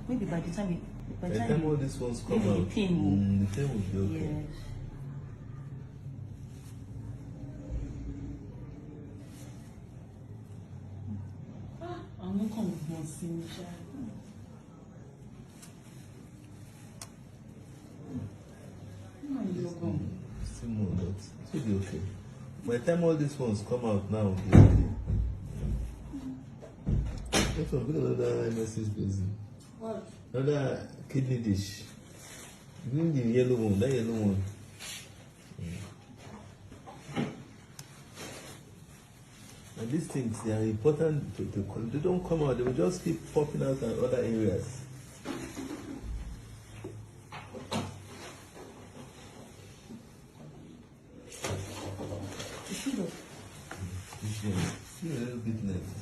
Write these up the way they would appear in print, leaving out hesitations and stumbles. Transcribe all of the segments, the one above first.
Maybe by the time all these ones come maybe out, the pain the pain will be okay. Yes. I'm not going to see Michelle. Still more, but it will be okay. By the time all these ones come out now, it will be okay. Let's look at another MSC basin. What? Another kidney dish. Bring the yellow one, that yellow one. And these things, they are important to they don't come out, they will just keep popping out in other areas. See a little bit left.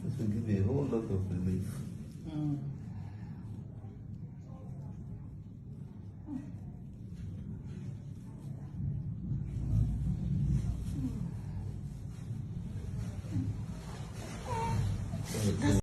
This will give you a whole lot of relief.